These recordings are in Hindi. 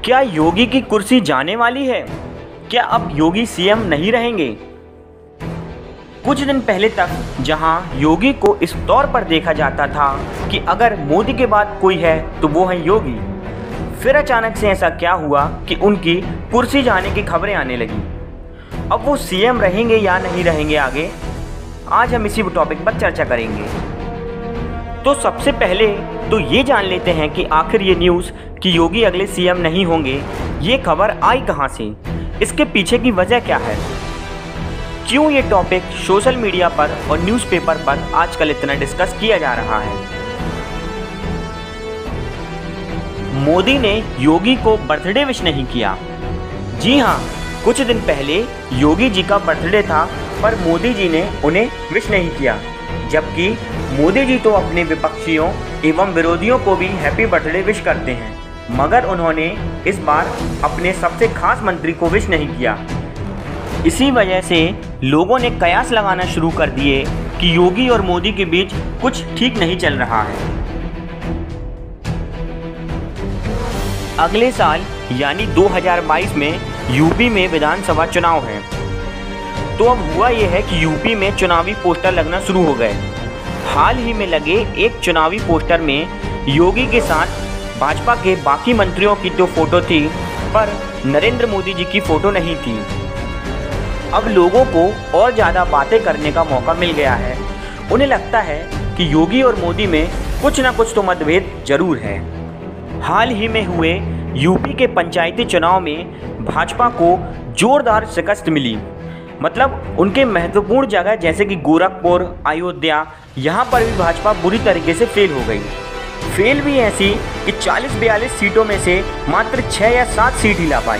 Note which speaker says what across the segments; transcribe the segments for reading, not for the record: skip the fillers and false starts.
Speaker 1: क्या योगी की कुर्सी जाने वाली है? क्या अब योगी सीएम नहीं रहेंगे? कुछ दिन पहले तक जहां योगी को इस तौर पर देखा जाता था कि अगर मोदी के बाद कोई है तो वो है योगी, फिर अचानक से ऐसा क्या हुआ कि उनकी कुर्सी जाने की खबरें आने लगी। अब वो सीएम रहेंगे या नहीं रहेंगे आगे, आज हम इसी टॉपिक पर चर्चा करेंगे। तो सबसे पहले तो ये जान लेते हैं कि आखिर ये न्यूज़ कि योगी अगले सीएम नहीं होंगे, ये खबर आई कहाँ से, इसके पीछे की वजह क्या है, क्यों ये टॉपिक सोशल मीडिया पर और न्यूज़पेपर पर आजकल इतना डिस्कस किया जा रहा है। मोदी ने योगी को बर्थडे विश नहीं किया। जी हाँ, कुछ दिन पहले योगी जी का बर्थडे था, पर मोदी जी ने उन्हें विश नहीं किया, जबकि मोदी जी तो अपने विपक्षियों एवं विरोधियों को भी हैप्पी बर्थडे विश करते हैं, मगर उन्होंने इस बार अपने सबसे खास मंत्री को विश नहीं किया। इसी वजह से लोगों ने कयास लगाना शुरू कर दिए कि योगी और मोदी के बीच कुछ ठीक नहीं चल रहा है। अगले साल यानी 2022 में यूपी में विधानसभा चुनाव हैं। तो अब हुआ यह है कि यूपी में चुनावी पोस्टर लगना शुरू हो गए। हाल ही में लगे एक चुनावी पोस्टर में योगी के साथ भाजपा के बाकी मंत्रियों की तो फोटो थी, पर नरेंद्र मोदी जी की फोटो नहीं थी। अब लोगों को और ज़्यादा बातें करने का मौका मिल गया है। उन्हें लगता है कि योगी और मोदी में कुछ ना कुछ तो मतभेद जरूर है। हाल ही में हुए यूपी के पंचायती चुनाव में भाजपा को जोरदार शिकस्त मिली। मतलब उनके महत्वपूर्ण जगह जैसे कि गोरखपुर, अयोध्या, यहाँ पर भी भाजपा बुरी तरीके से फेल हो गई। फेल भी ऐसी कि 40-42 सीटों में से मात्र 6 या 7 सीट ही ला पाई।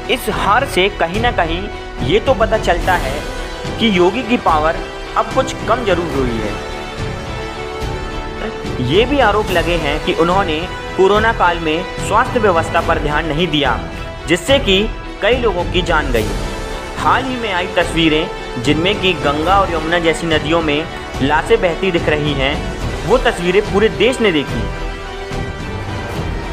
Speaker 1: इस हार से कहीं ना कहीं ये तो पता चलता है कि योगी की पावर अब कुछ कम जरूर हुई है। ये भी आरोप लगे हैं कि उन्होंने कोरोना काल में स्वास्थ्य व्यवस्था पर ध्यान नहीं दिया, जिससे कि कई लोगों की जान गई। हाल ही में आई तस्वीरें जिनमें कि गंगा और यमुना जैसी नदियों में लाशें बहती दिख रही हैं, वो तस्वीरें पूरे देश ने देखी।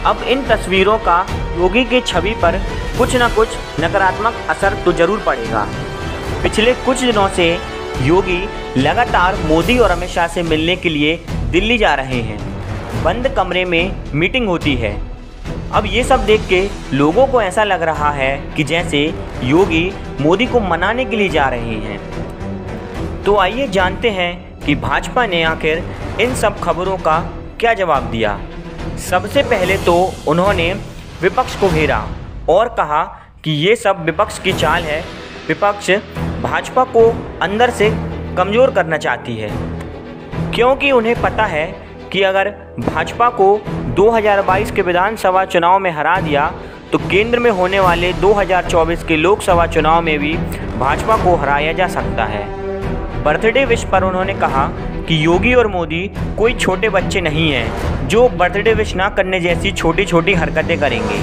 Speaker 1: अब इन तस्वीरों का योगी की छवि पर कुछ न कुछ नकारात्मक असर तो जरूर पड़ेगा। पिछले कुछ दिनों से योगी लगातार मोदी और अमित शाह से मिलने के लिए दिल्ली जा रहे हैं। बंद कमरे में मीटिंग होती है। अब ये सब देख के लोगों को ऐसा लग रहा है कि जैसे योगी मोदी को मनाने के लिए जा रहे हैं। तो आइए जानते हैं कि भाजपा ने आखिर इन सब खबरों का क्या जवाब दिया। सबसे पहले तो उन्होंने विपक्ष को घेरा और कहा कि ये सब विपक्ष की चाल है। विपक्ष भाजपा को अंदर से कमज़ोर करना चाहती है, क्योंकि उन्हें पता है कि अगर भाजपा को 2022 के विधानसभा चुनाव में हरा दिया तो केंद्र में होने वाले 2024 के लोकसभा चुनाव में भी भाजपा को हराया जा सकता है। बर्थडे विश पर उन्होंने कहा कि योगी और मोदी कोई छोटे बच्चे नहीं हैं जो बर्थडे विश ना करने जैसी छोटी छोटी हरकतें करेंगे।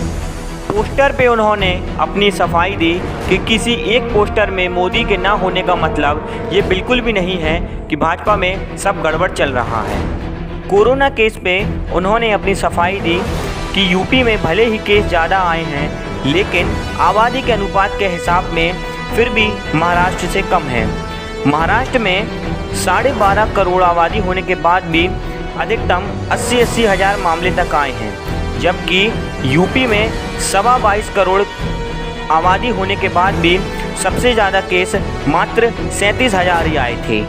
Speaker 1: पोस्टर पे उन्होंने अपनी सफाई दी कि किसी एक पोस्टर में मोदी के ना होने का मतलब ये बिल्कुल भी नहीं है कि भाजपा में सब गड़बड़ चल रहा है। कोरोना केस पे उन्होंने अपनी सफाई दी कि यूपी में भले ही केस ज़्यादा आए हैं, लेकिन आबादी के अनुपात के हिसाब में फिर भी महाराष्ट्र से कम है। महाराष्ट्र में 12.5 करोड़ आबादी होने के बाद भी अधिकतम 80-80 हज़ार मामले तक आए हैं, जबकि यूपी में 22.25 करोड़ आबादी होने के बाद भी सबसे ज़्यादा केस मात्र 37,000 ही आए थे।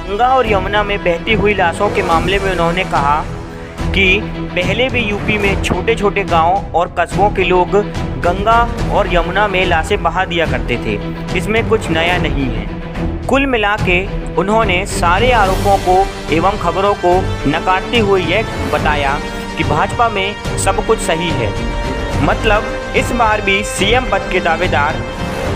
Speaker 1: गंगा और यमुना में बहती हुई लाशों के मामले में उन्होंने कहा कि पहले भी यूपी में छोटे छोटे गांव और कस्बों के लोग गंगा और यमुना में लाशें बहा दिया करते थे, इसमें कुछ नया नहीं है। कुल मिला के उन्होंने सारे आरोपों को एवं खबरों को नकारते हुए यह बताया कि भाजपा में सब कुछ सही है। मतलब इस बार भी सीएम पद के दावेदार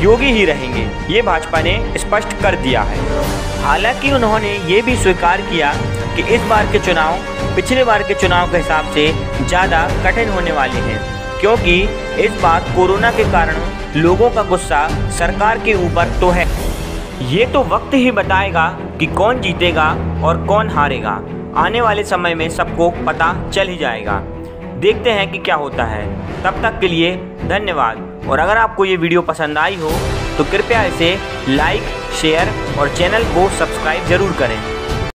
Speaker 1: योगी ही रहेंगे, ये भाजपा ने स्पष्ट कर दिया है। हालांकि उन्होंने ये भी स्वीकार किया कि इस बार के चुनाव पिछले बार के चुनाव के हिसाब से ज़्यादा कठिन होने वाले हैं, क्योंकि इस बार कोरोना के कारण लोगों का गुस्सा सरकार के ऊपर तो है। ये तो वक्त ही बताएगा कि कौन जीतेगा और कौन हारेगा। आने वाले समय में सबको पता चल ही जाएगा। देखते हैं कि क्या होता है। तब तक के लिए धन्यवाद। और अगर आपको ये वीडियो पसंद आई हो तो कृपया इसे लाइक, शेयर और चैनल को सब्सक्राइब जरूर करें।